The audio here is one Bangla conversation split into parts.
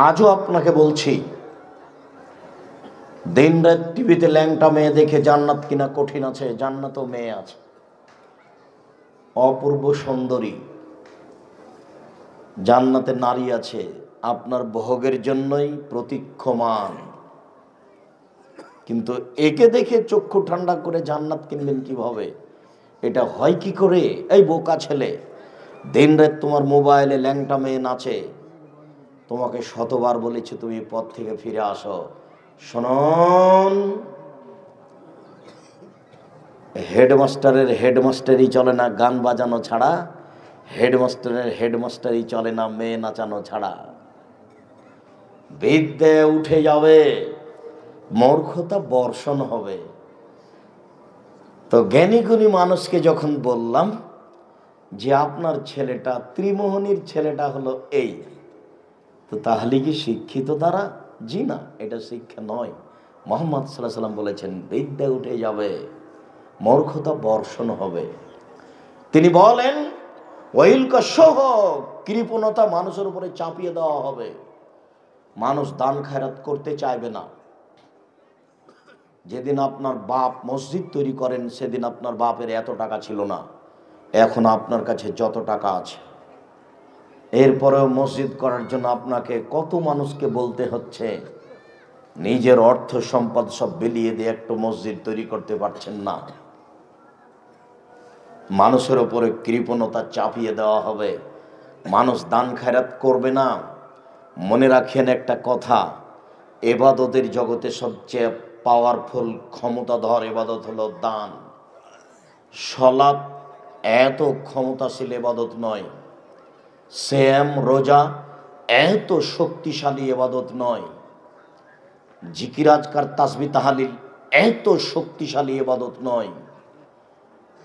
আজও আপনাকে বলছি, দিন রাত টিভিতে ল্যাংটা মেয়ে দেখে জান্নাত কিনা কঠিন আছে। জান্নাতও মেয়ে আছে, অপূর্ব সুন্দরী জান্নাতে নারী আছে, আপনার ভোগের জন্যই প্রতীক্ষমান। কিন্তু একে দেখে চক্ষু ঠান্ডা করে জান্নাত কিনবেন কিভাবে? এটা হয় কি করে? এই বোকা ছেলে, দিন রাত তোমার মোবাইলে ল্যাংটা মেয়ে নাচে, তোমাকে শতবার বলেছি তুমি পথ থেকে ফিরে আসো। শুনুন, হেডমাস্টারের হেডমাস্টারই চলে না গান বাজানো ছাড়া, হেডমাস্টারের হেডমাস্টারই চলে না মেয়ে নাচানো ছাড়া। বিদ্যে উঠে যাবে, মূর্খতা বর্ষণ হবে। তো জ্ঞানী গুণী মানুষকে যখন বললাম যে আপনার ছেলেটা, ত্রিমোহনীর ছেলেটা হলো এই, তো তাহলে কি শিক্ষিত তারা? জি না, এটা শিক্ষা নয়। মুহাম্মদ সাল্লাল্লাহু আলাইহি ওয়াসাল্লাম বলেছেন বিদ্যা উঠে যাবে, মূর্খতা বর্ষণ হবে। তিনি বলেন ওয়াইলকা সহ কৃপণতা মানুষের উপরে চাপিয়ে দেওয়া হবে। মানুষ দান খায়রাত করতে চাইবে না। যেদিন আপনার বাপ মসজিদ তৈরি করেন, সেদিন আপনার বাপের এত টাকা ছিল না, এখন আপনার কাছে যত টাকা আছে। এরপরেও মসজিদ করার জন্য আপনাকে কত মানুষকে বলতে হচ্ছে, নিজের অর্থ সম্পদ সব বিলিয়ে দিয়ে একটা মসজিদ তৈরি করতে পারছেন না। মানুষের উপরে কৃপণতা চাপিয়ে দেওয়া হবে, মানুষ দান খায়রাত করবে না। মনে রাখেন একটা কথা, ইবাদতের জগতে সবচেয়ে পাওয়ারফুল ক্ষমতাধর ইবাদত হলো দান। সালাত এত ক্ষমতাশীল ইবাদত নয়, সিয়াম রোজা এত শক্তিশালী ইবাদত নয়, জিকির আজকার তাসবিহ তাহলিল এত শক্তিশালী ইবাদত নয়।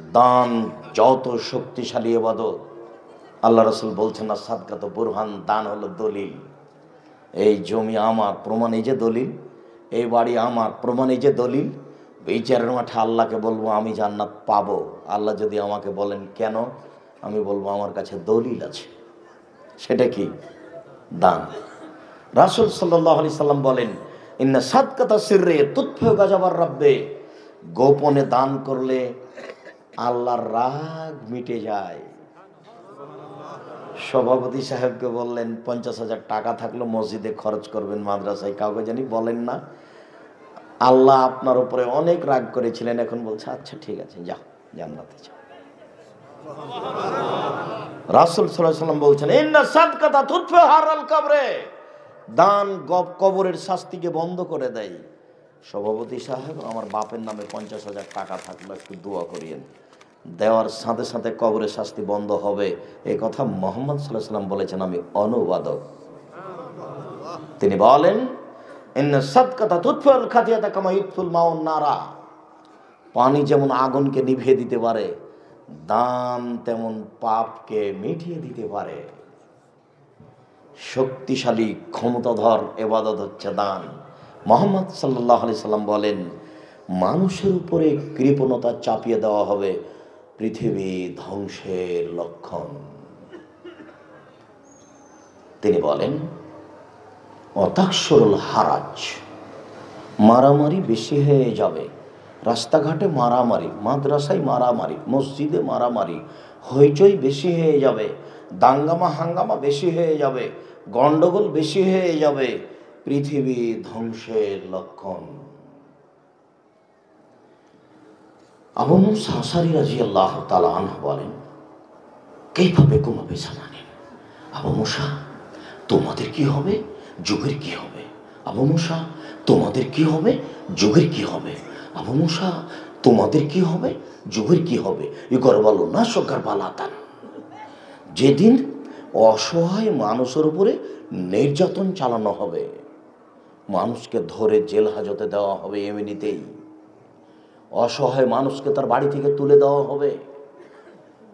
দান যত শক্তিশালী ইবাদত। আল্লাহ রাসূল বলছেন না সাদকাত বুরহান, দান হলো দলিল। এই জমি আমার, প্রমাণ এই যে দলিল। এই বাড়ি আমার, প্রমাণ এই যে দলিল। বিচারের মাঠে আল্লাহকে বলবো আমি জান্নাত পাবো। আল্লাহ যদি আমাকে বলেন কেন, আমি বলবো আমার কাছে দলিল আছে। সেটা কি? দান। রাসূল সাল্লাল্লাহু আলাইহি সাল্লাম বলেন ইন্না সাদকাতা সিররে তুতফিউ গাযাবার রাব্বে, গোপনে দান করলে আল্লাহর রাগ মিটে যায়। সভাপতি সাহেবকে বললেন 50,000 টাকা থাকলো মসজিদে খরচ করবেন, মাদ্রাসায়, কাউকে জানি বলেন না। আল্লাহ আপনার উপরে অনেক রাগ করেছিলেন, এখন বলছে আচ্ছা ঠিক আছে, যাও জান্নাতে যাও। রাসূল সাল্লাল্লাহু আলাইহি সাল্লাম বলছেন ইন্না সাদকাতা তুতফিউ হারাল কবরে, দান কবরের শাস্তিকে বন্ধ করে দেয়। সভাপতি সাহেব, আমার বাপের নামে 50,000 টাকা থাকলো, একটু দোয়া করিয়েন। দেওয়ার সাথে সাথে কবরের শাস্তি বন্ধ হবে। এই কথা মুহাম্মদ সাল্লাল্লাহু আলাইহি সাল্লাম বলেছেন, আমি অনুবাদক। তিনি বলেন ইন্না সাদকাতা তুতফিউল খাতিয়াতা কামা ইতফুল মাউন নারা, পানি যেমন আগুনকে নিভিয়ে দিতে পারে, দান তেমন পাপকে মিটিয়ে দিতে পারে। শক্তিশালী ক্ষমতাধর ইবাদত হচ্ছে দান। মুহাম্মদ সাল্লাল্লাহু আলাইহি সাল্লাম বলেন মানুষের উপরে কৃপণতা চাপিয়ে দেওয়া হবে পৃথিবী ধ্বংসের লক্ষণ। তিনি বলেন অতাকসুরুল হারাজ, মারামারি বেশি হয়ে যাবে। রাস্তাঘাটে মারামারি, মাদ্রাসায় মারামারি, মসজিদে মারামারি, হইচই বেশি হয়ে যাবে, দাঙ্গামা হাঙ্গামা বেশি হয়ে যাবে, গন্ডগোল বেশি হয়ে যাবে। পৃথিবী ধ্বংসের লক্ষণ। আবু মুসা আশআরী রাদিয়াল্লাহু তাআলা আনহু বলেন কাইফা বিকুম আবি জামানিন, আবু মুসা তোমাদের কি হবে, যুগের কি হবে? আবু মুসা তোমাদের কি হবে, যুগের কি হবে? আবু মুসা তোমাদের কি হবে, যুগের কি হবে? ইকরবালু না সকার বালাতান, যেদিন অসহায় মানুষের উপরে নির্যাতন চালানো হবে, মানুষকে ধরে জেল হাজতে দেওয়া হবে এমনিতেই, অসহায় মানুষকে তার বাড়ি থেকে তুলে দেওয়া হবে,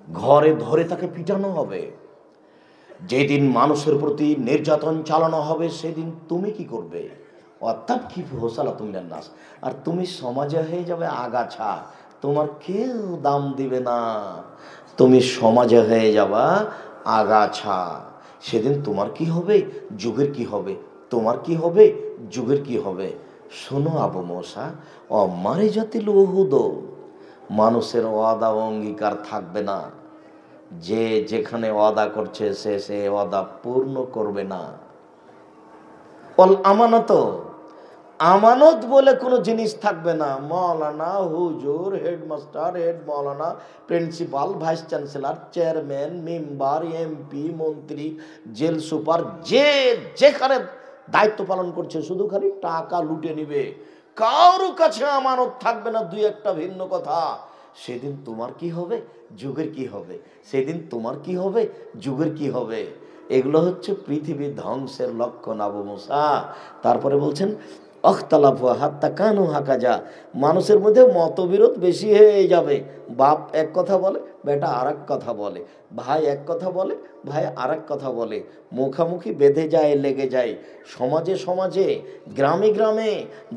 ঘরে ধরে তাকে পিটানো হবে। যেদিন মানুষের প্রতি নির্যাতন চালানো হবে, সেদিন তুমি কি করবে? অর্থাৎ কি হোসালা তুমি নাস, আর তুমি সমাজে হয়ে যাবে আগাছা, তোমার কেউ দাম দিবে না, তুমি সমাজে হয়ে যাবা আগাছা। সেদিন তোমার কি হবে, যুগের কি হবে, তোমার কি হবে, যুগের কি হবে। শোনো আবু মুসা, অমারে জাতি লহুদ, মানুষের ওয়াদা অঙ্গীকার থাকবে না। যে যেখানে ওয়াদা করছে সে ওয়াদা পূর্ণ করবে না। অল আমানত, আমানত বলে কোনো জিনিস থাকবে না। মৌলানা, হুজুর, হেডমাস্টার, হেড মৌলানা, principal, vice chancellor, chairman, member, MP, মন্ত্রী, জেল সুপার, যে যেখানে দায়িত্ব পালন করছে শুধু খালি টাকা লুটে নিবে, কারো কাছে আমানত থাকবে না। দুই একটা ভিন্ন কথা। সেদিন তোমার কি হবে, যুগের কি হবে, সেদিন তোমার কি হবে, যুগের কি হবে। এগুলো হচ্ছে পৃথিবীর ধ্বংসের লক্ষণ আবু মুসা। তারপরে বলছেন অখতালাফু হাত্তা কানু হাকাজা, মানুষের মধ্যে মতবিরোধ বেশি হয়ে যাবে। বাপ এক কথা বলে, বেটা আর এক কথা বলে, ভাই এক কথা বলে, ভাই আর এক কথা বলে, মুখামুখি বেঁধে যায়, লেগে যায়। সমাজে সমাজে, গ্রামে গ্রামে,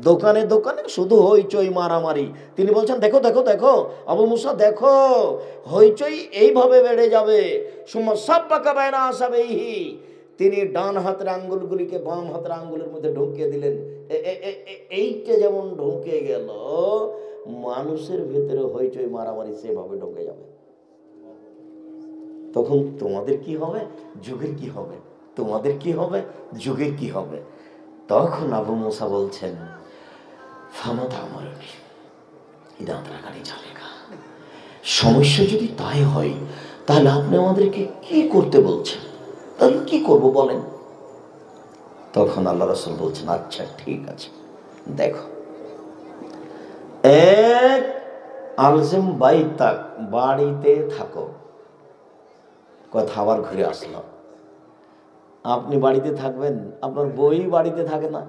দোকানে দোকানে শুধু হইচই মারামারি। তিনি বলছেন দেখো দেখো দেখো আবু মুসা, দেখো হইচই এইভাবে বেড়ে যাবে। সব পাকা বায়না আসাবেহি, তিনি ডান হাতের আঙ্গুলগুলিকে বাম হাতের আঙ্গুলের মধ্যে ঢুকিয়ে দিলেন। এইটা যেমন ঢুকে গেল, মানুষের ভেতরে হইচই মারামারি সেভাবে ঢুকে যাবে। তখন তোমাদের কি হবে, যুগের কি হবে, তোমাদের কি হবে, যুগের কি হবে। তখন আবু মুসা বলছেন ফামাদা আমরনি ইদা আদরাকানি জালেকা, সমস্যা যদি তাই হয় তাহলে আপনি আমাদেরকে কি করতে বলছেন, তাহলে কি করব বলেন। তখন আল্লাহ রাসূল বলছেন আচ্ছা ঠিক আছে, দেখো এক আলজিম বাইতাক, বাড়িতে থাকো। কথা আবার ঘুরে আসলাম, আপনি বাড়িতে থাকবেন, আপনার বই বাড়িতে থাকে না।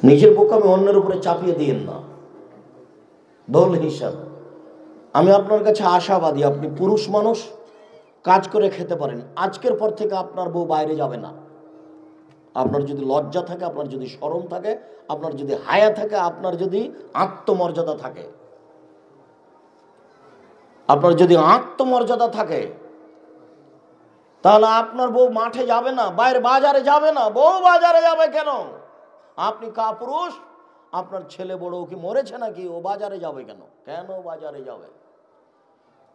নিজের বোকামি অন্যের উপরে চাপিয়ে দিয়েন না। বল হিসাব, আমি আপনার কাছে আশাবাদী, আপনি পুরুষ মানুষ, কাজ করে খেতে পারেন। আজকের পর থেকে আপনার বউ বাইরে যাবে না। আপনার যদি লজ্জা থাকে, আপনার যদি শরম থাকে, আপনার যদি হায়া থাকে, আপনার যদি আত্মমর্যাদা থাকে, আপনার যদি আত্মমর্যাদা থাকে, তাহলে আপনার বউ মাঠে যাবে না, বাইরে বাজারে যাবে না। বউ বাজারে যাবে কেন? আপনি কাপুরুষ, আপনার ছেলে বড় কি মরেছে নাকি? ও বাজারে যাবে কেন? কেন বাজারে যাবে?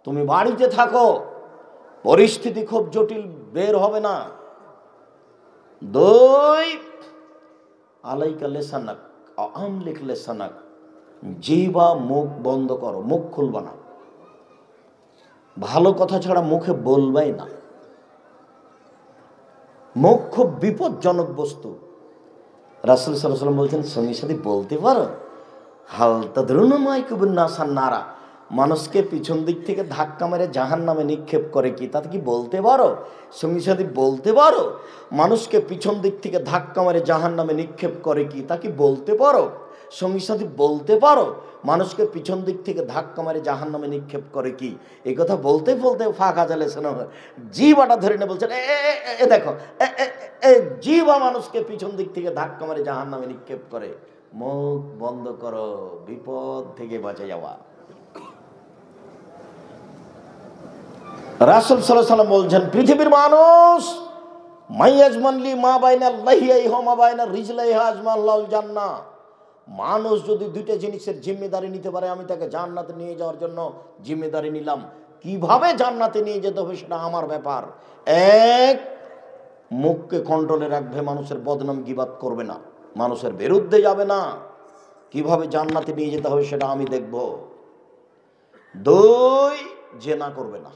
তুমি বাড়িতে থাকো, পরিস্থিতি খুব জটিল, বের হবে না। দুই, আলাইকা লেসানাক আমলিক লেসানাক, জিহ্বা মুখ বন্ধ করো, মুখ খুলবা না। ভালো কথা ছাড়া মুখে বলবাই না। মুখ খুব বিপজ্জনক বস্তু। রাসূল সাল্লাল্লাহু আলাইহি ওয়াসাল্লাম বলছেন সঙ্গী সাথী বলতে পারো হাল তাদরুনা মাইকুবুন নাসান নারা, মানুষকে পিছন দিক থেকে ধাক্কা মেরে জাহান্নামে নিক্ষেপ করে কি, তা কি বলতে পারো? সঙ্গী সাথী বলতে পারো মানুষকে পিছন দিক থেকে ধাক্কা মেরে জাহান্নামে নিক্ষেপ করে কি, তা কি বলতে পারো? সঙ্গী সাথী বলতে পারো মানুষকে পিছন দিক থেকে ধাক্কা মেরে জাহান্নামে নিক্ষেপ করে কি? এই কথা বলতে বলতে ফাঁকা জ্বালেছে না, জিহ্বাটা ধরে নিয়ে বলছেন এ দেখো, জিহ্বা মানুষকে পিছন দিক থেকে ধাক্কা মেরে জাহান্নামে নিক্ষেপ করে। মুখ বন্ধ করো, বিপদ থেকে বাঁচে যাওয়া। রাসূল সাল্লাল্লাহু আলাইহি ওয়াসাল্লাম বলছেন পৃথিবীর মানুষ মাইয়াজমানলি মা বাইনা লাহিয়াইহা মা বাইনা রিজলাইহা আজমাল্লাহুল জান্নাহ, মানুষ যদি দুইটা জিনিসের জিম্মেদারি নিতে পারে, আমি তাকে জান্নাতে নিয়ে যাওয়ার জন্য জিম্মেদারি নিলাম। কিভাবে জান্নাতে নিয়ে যেতে হবে সেটা আমার ব্যাপার। এক, মুখকে কন্ট্রোলে রাখবে, মানুষের বদনাম গীবাত করবে না, মানুষের বিরুদ্ধে যাবে না। কিভাবে জান্নাতে নিয়ে যেতে হবে সেটা আমি দেখব। দুই, জেনা করবে না।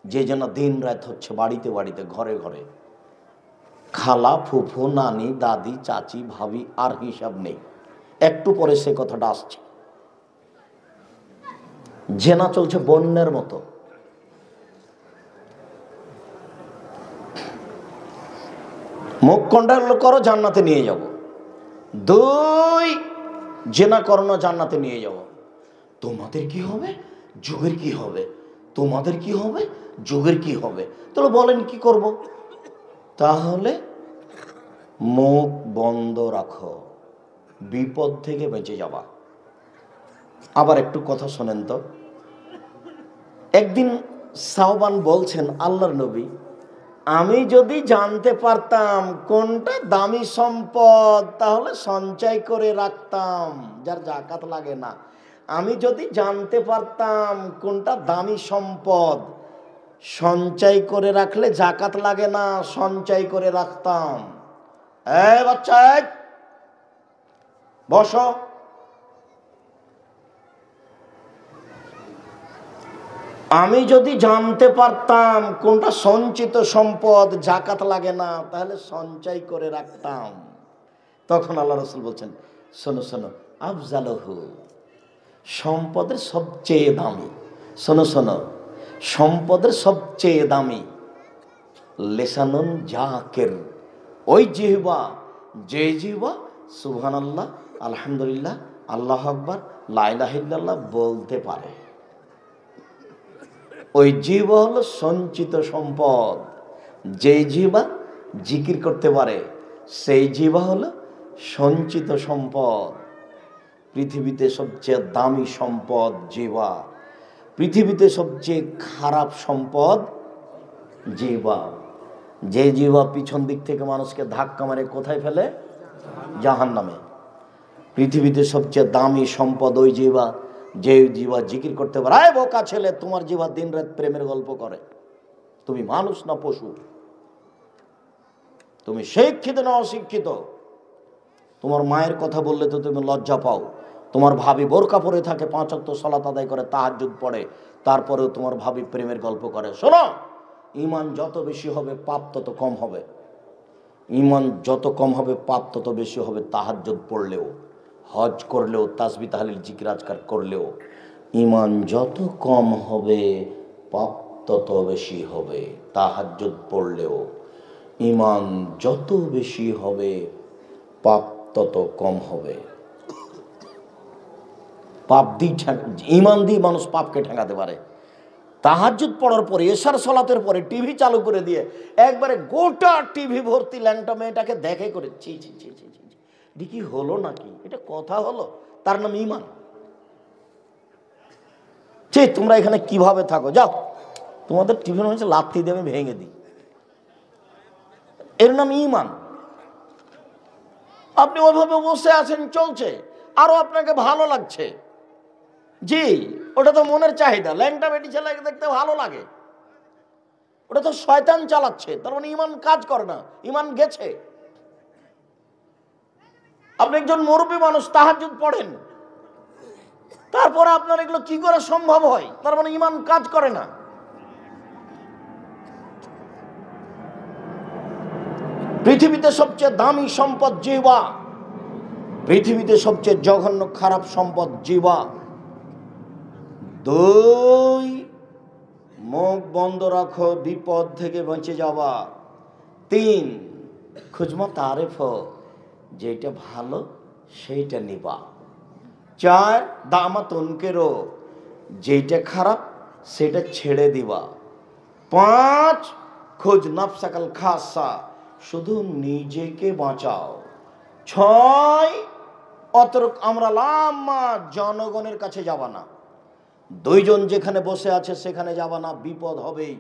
যে জেনা দিন রাত হচ্ছে বাড়িতে বাড়িতে, ঘরে ঘরে, খালা, ফুফু, নানি, দাদি, চাচি, ভাবি, আর হিসাব নেই। একটু পরে সে কথাটা আসছে। জেনা চলছে বন্যার মতো। মুখ কন্ট্রোল করো, জান্নাতে নিয়ে যাব। দুই, জেনা করো না, জান্নাতে নিয়ে যাব। তোমাদের কি হবে, যুগের কি হবে, তোমাদের কি হবে, যুগের কি হবে। তাহলে বলেন কি করব? তাহলে মুখ বন্ধ রাখো, বিপদ থেকে বেঁচে যাবা। আবার একটু কথা শোনেন তো। একদিন সাওবান বলছেন, আল্লাহর নবী, আমি যদি জানতে পারতাম কোনটা দামি সম্পদ তাহলে সঞ্চয় করে রাখতাম, যার জাকাত লাগে না। আমি যদি জানতে পারতাম কোনটা দামি সম্পদ, সঞ্চয় করে রাখলে জাকাত লাগে না, সঞ্চয় করে রাখতাম। এই বাচ্চা, বসো। আমি যদি জানতে পারতাম কোনটা সঞ্চিত সম্পদ, জাকাত লাগে না, তাহলে সঞ্চয় করে রাখতাম। তখন আল্লাহ রাসূল বলছেন, শোনো শোনো, আফজালহু, সম্পদের সবচেয়ে দামি, শোনো শোনো, সম্পদের সবচেয়ে দামি লিসানুন জাকির, ওই জিহ্বা, যে জিহ্বা সুবহানাল্লাহ, আলহামদুলিল্লাহ, আল্লাহু আকবার, লা ইলাহা ইল্লাল্লাহ বলতে পারে। ওই জিহ্বা হলো সঞ্চিত সম্পদ। যে জিহ্বা জিকির করতে পারে সেই জিহ্বা হলো সঞ্চিত সম্পদ। পৃথিবীতে সবচেয়ে দামি সম্পদ জিহ্বা, পৃথিবীতে সবচেয়ে খারাপ সম্পদ জিহ্বা। যে জিহ্বা পিছন দিক থেকে মানুষকে ধাক্কা মারে কোথায় ফেলে? জাহান্নামে। পৃথিবীতে সবচেয়ে দামি সম্পদ ওই জিহ্বা, যে জিহ্বা জিকির করতে পারে। আয় বোকা ছেলে, তোমার জিহ্বা দিন রাত প্রেমের গল্প করে। তুমি মানুষ না পশু? তুমি শিক্ষিত না অশিক্ষিত? তোমার মায়ের কথা বললে তো তুমি লজ্জা পাও। তোমার ভাবি বোরকা পরে থাকে, 5 ওয়াক্ত সালাত আদায় করে, তাহাজ্জুদ পড়ে, তারপরেও তোমার ভাবি প্রেমের গল্প করে। শোনো, ঈমান যত বেশি হবে পাপ তত কম হবে। ঈমান যত কম হবে পাপ তত বেশি হবে। তাহাজ্জুদ পড়লেও, হজ করলেও, তাসবিহ তাহলিল জিকির আজকার করলেও ঈমান যত কম হবে পাপ তত বেশি হবে। তাহাজ্জুদ পড়লেও ঈমান যত বেশি হবে পাপ তত কম হবে। পাপ দিয়ে ঈমান দিয়ে মানুষ পাপকে ঠেকাতে পারে। তাহাজ্জুদ পড়ার পরে, এশার সালাতের পরে টিভি চালু করে দিয়ে একবারে গোটা টিভি ভর্তি ল্যাংটা মেয়েটাকে দেখে করে ছি ছি ছি ছি ছি, এটা কি হলো নাকি? এটা কথা হলো? তার নাম ঈমান। ছি, তোমরা এখানে কিভাবে থাকো? যাও, তোমাদের টিভি হচ্ছে লাথি দিয়ে আমি ভেঙে দিই। এর নাম ঈমান। আপনি ওইভাবে বসে আছেন, চলছে, আরো আপনাকে ভালো লাগছে। জি, ওটা তো মনের চাহিদা। ল্যাংটা বেটি ছেলেকে দেখতে ভালো লাগে, ওটা তো শয়তান চালাচ্ছে। তার মানে ঈমান কাজ করে না, ঈমান গেছে। আপনি একজন মুরব্বী মানুষ, তাহাজ্জুদ পড়েন, তারপরে আপনার এগুলো কি করে সম্ভব হয়? তার মানে ঈমান কাজ করে না। পৃথিবীতে সবচেয়ে দামি সম্পদ জিহ্বা, পৃথিবীতে সবচেয়ে জঘন্য খারাপ সম্পদ জিহ্বা। 2, মুখ বন্ধ রাখো, বিপদ থেকে বেঁচে যাওয়া। 3, খুজমা তারিফ, যেটা ভালো সেইটা নিবা। 4, দামাত উনকেরো, যেটা খারাপ সেটা ছেড়ে দিবা। 5, খোঁজ নাফসাকাল খাসা, শুধু নিজেকে বাঁচাও। 6, অতরক আমরা লাম্মা, জনগণের কাছে যাবা না। 2 জন যেখানে বসে আছে সেখানে যাবা না, বিপদ হবেই।